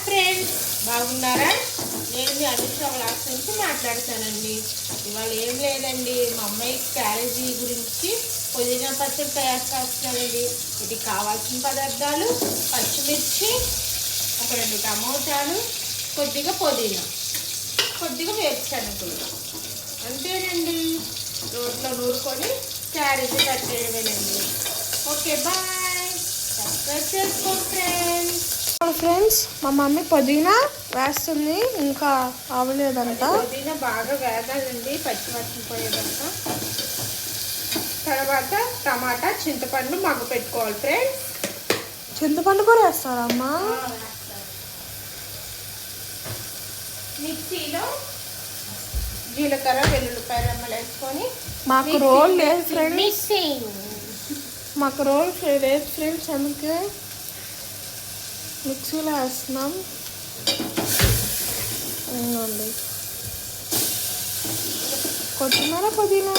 Friends, బాగున్నారా? నేను మీ Anusha vlogs నుంచి మాట్లాడతానండి. ఇవాళ ఏం లేదండి, మా అమ్మాయి క్యారేజీ గురించి పుదీనా పచ్చడి తయారు చేస్తానండి. ఇది కావాల్సిన పదార్థాలు: పచ్చిమిర్చి, ఒక 2 టమోటాలు, కొద్దిగా పుదీనా, కొద్దిగా వేరుశనగలు, అంతేనండి. రోట్లో నూరుకొని క్యారేజీ కట్టేయడమేనండి. Okay, bye. సబ్స్క్రైబ్ చేసుకోండి ఫ్రెండ్స్. మా మమ్మీ పుదీనా వేస్తుంది, ఇంకా అవ్వలేదంట. పుదీనా బాగా వేగాలండి, పచ్చిమిర్చి పోయేదంట. తర్వాత టమాటా, చింతపండు మగ్గు పెట్టుకోవాలి ఫ్రెండ్స్. చింతపండు కూడా వేస్తారమ్మా? మిక్సీలో జీలకర్ర, వెల్లుల్లిపాయ రెమ్మలు వేసుకొని. మాకు రోల్ లేదు ఫ్రెండ్స్, మాకు రోల్ లేదు ఫ్రెండ్స్, అందుకే మిక్సీలో వేస్తున్నాం. అవునండి. కొత్తిమీర, పుదీనా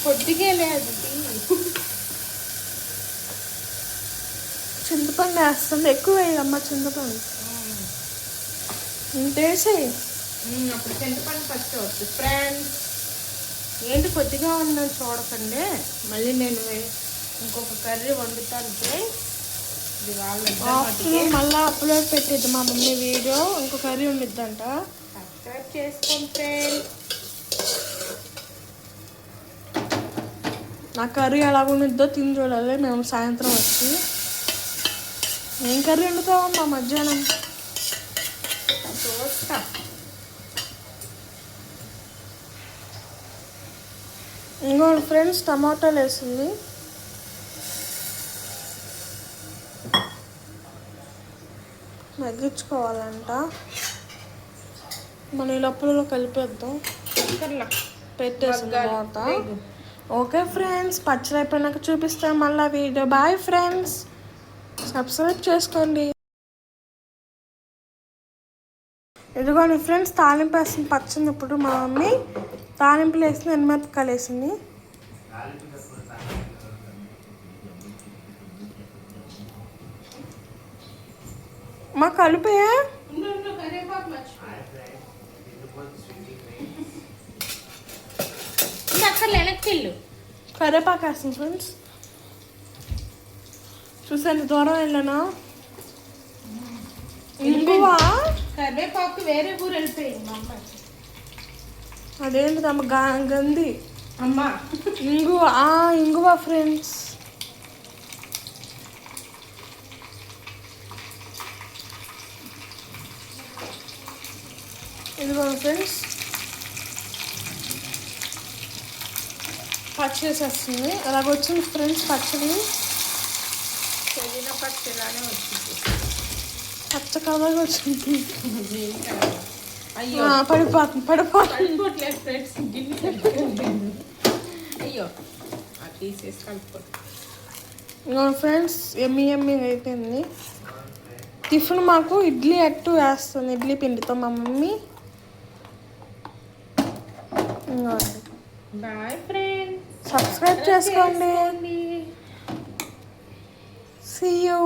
కొద్దిగా లేదు. చింతపండు వేస్తుంది, ఎక్కువ వేయమ్మా చింతపండు. ఇంటేసి అప్పుడు చింతపండు ఫస్ట్ వస్తుంది ఫ్రెండ్స్. ఏంటి కొద్దిగా ఉందని చూడకండి, మళ్ళీ నేను ఇంకొక కర్రీ వండుతాను ఫ్రెండ్స్. ఇది మళ్ళీ అప్లోడ్ పెట్టిద్ది మా మమ్మీ వీడియో, ఇంకో కర్రీ ఉండిద్దంట. సబ్స్క్రైబ్ చేసుకోండి ఫ్రెండ్స్. నా కర్రీ ఎలా ఉండిద్దో తిని చూడాలి మేము సాయంత్రం వచ్చి. ఏం కర్రీ వండుతామమ్మా మధ్యాహ్నం? చూస్తా. ఇంకోటి ఫ్రెండ్స్, టమాటాలు వేసింది. మగ్గించుకోవాలంట. మన ఈ లోపలలో కలిపేద్దాం, పెట్టేసిన తర్వాత. ఓకే ఫ్రెండ్స్, పచ్చడి అయిపోయినాక చూపిస్తాం మళ్ళీ వీడియో. బాయ్ ఫ్రెండ్స్, సబ్స్క్రైబ్ చేసుకోండి. ఇదిగోండి ఫ్రెండ్స్, తాలింపు వేసింది పచ్చడి. ఇప్పుడు మా మమ్మీ తాలింపులు వేసింది, ఎనిమిరపకాయలు వేసింది. మా కలిపే కరివేపాకు వేస్తుంది ఫ్రెండ్స్. చూసాను, దూరం వెళ్ళానా. ఇంగువ, కరివేపాకు వేరే ఊరు వెళ్ళిపోయింది మా అమ్మాయి. అదేంటి అమ్మ గంది అమ్మా? ఇంగువ, ఇంగువ ఫ్రెండ్స్. ఇదిగో ఫ్రెండ్స్, పచ్చడి వేసేస్తుంది. అలాగొచ్చింది ఫ్రెండ్స్ పచ్చడి. పుదీనా పచ్చడిలానే వచ్చింది, పచ్చ కలర్గా వచ్చింది. అయ్యో పడిపోవట్లేదు ఫ్రెండ్స్. అయ్యో, తీసేసి కలుపుకోండి. ఇంకో ఫ్రెండ్స్, ఎమ్మి అయిపోయింది. టిఫిన్ మాకు ఇడ్లీ అట్టు వేస్తుంది, ఇడ్లీ పిండితో మా మమ్మీ. బాయ్ ఫ్రెండ్స్, సబ్స్క్రైబ్ చేసుకోండి. See you.